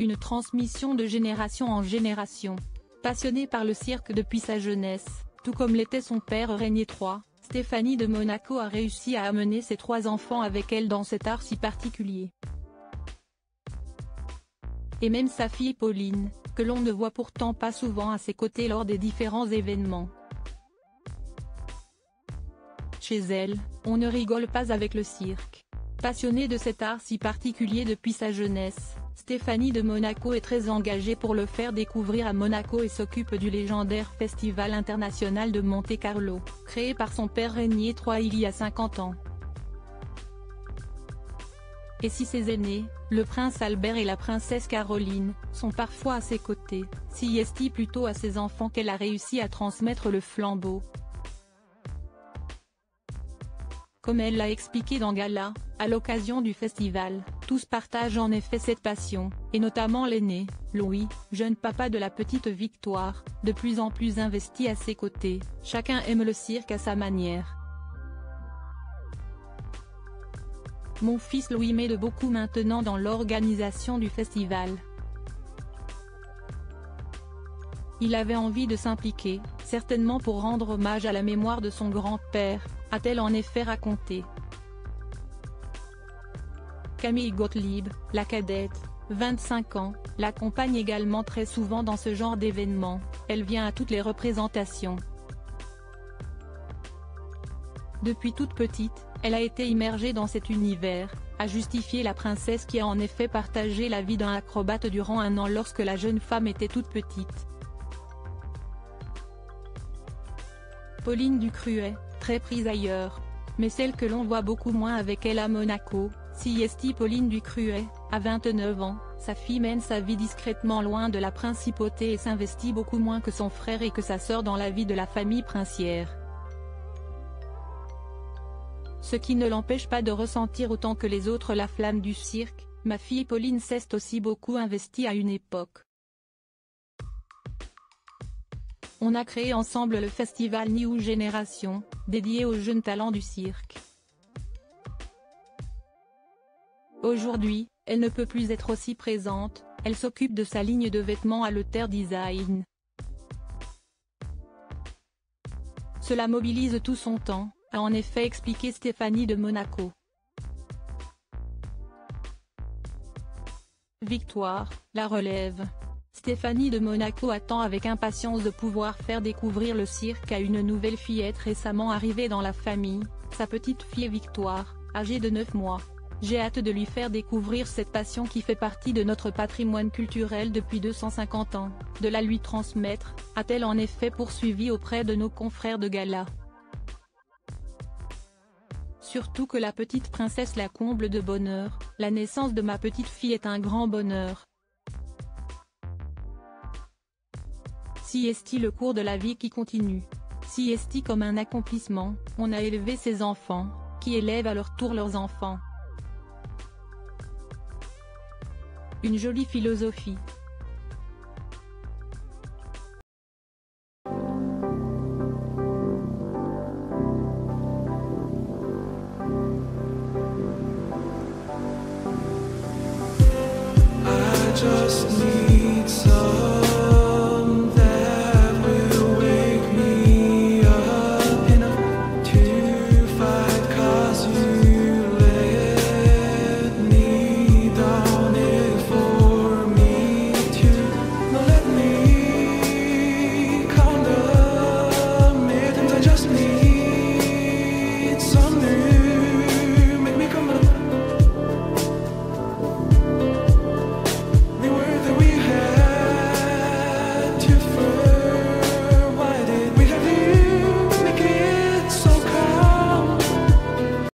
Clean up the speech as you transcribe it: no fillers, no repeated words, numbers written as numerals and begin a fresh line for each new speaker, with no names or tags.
une transmission de génération en génération. Passionnée par le cirque depuis sa jeunesse, tout comme l'était son père Régnier III, Stéphanie de Monaco a réussi à amener ses 3 enfants avec elle dans cet art si particulier. Et même sa fille Pauline, que l'on ne voit pourtant pas souvent à ses côtés lors des différents événements. Chez elle, on ne rigole pas avec le cirque. Passionnée de cet art si particulier depuis sa jeunesse, Stéphanie de Monaco est très engagée pour le faire découvrir à Monaco et s'occupe du légendaire Festival international de Monte-Carlo, créé par son père Régnier III il y a 50 ans. Et si ses aînés, le prince Albert et la princesse Caroline, sont parfois à ses côtés, si est-il plutôt à ses enfants qu'elle a réussi à transmettre le flambeau. Comme elle l'a expliqué dans Gala, à l'occasion du festival, tous partagent en effet cette passion, et notamment l'aîné, Louis, jeune papa de la petite Victoire, de plus en plus investi à ses côtés. Chacun aime le cirque à sa manière. Mon fils Louis m'aide beaucoup maintenant dans l'organisation du festival. Il avait envie de s'impliquer, certainement pour rendre hommage à la mémoire de son grand-père, a-t-elle en effet raconté. Camille Gottlieb, la cadette, 25 ans, l'accompagne également très souvent dans ce genre d'événements, elle vient à toutes les représentations. Depuis toute petite, elle a été immergée dans cet univers, a justifié la princesse qui a en effet partagé la vie d'un acrobate durant 1 an lorsque la jeune femme était toute petite. Pauline Ducruet, très prise ailleurs, mais celle que l'on voit beaucoup moins avec elle à Monaco, si est Pauline Ducruet, à 29 ans, sa fille mène sa vie discrètement loin de la principauté et s'investit beaucoup moins que son frère et que sa sœur dans la vie de la famille princière. Ce qui ne l'empêche pas de ressentir autant que les autres la flamme du cirque. Ma fille Pauline s'est aussi beaucoup investie à une époque. On a créé ensemble le festival New Génération, dédié aux jeunes talents du cirque. Aujourd'hui, elle ne peut plus être aussi présente, elle s'occupe de sa ligne de vêtements à Alter Design. Cela mobilise tout son temps, a en effet expliqué Stéphanie de Monaco. Victoire, la relève. Stéphanie de Monaco attend avec impatience de pouvoir faire découvrir le cirque à une nouvelle fillette récemment arrivée dans la famille, sa petite fille Victoire, âgée de 9 mois. J'ai hâte de lui faire découvrir cette passion qui fait partie de notre patrimoine culturel depuis 250 ans, de la lui transmettre, a-t-elle en effet poursuivi auprès de nos confrères de Gala. Surtout que la petite princesse la comble de bonheur, la naissance de ma petite fille est un grand bonheur. Si est-il le cours de la vie qui continue. Si est-il comme un accomplissement, on a élevé ses enfants, qui élèvent à leur tour leurs enfants. Une jolie philosophie.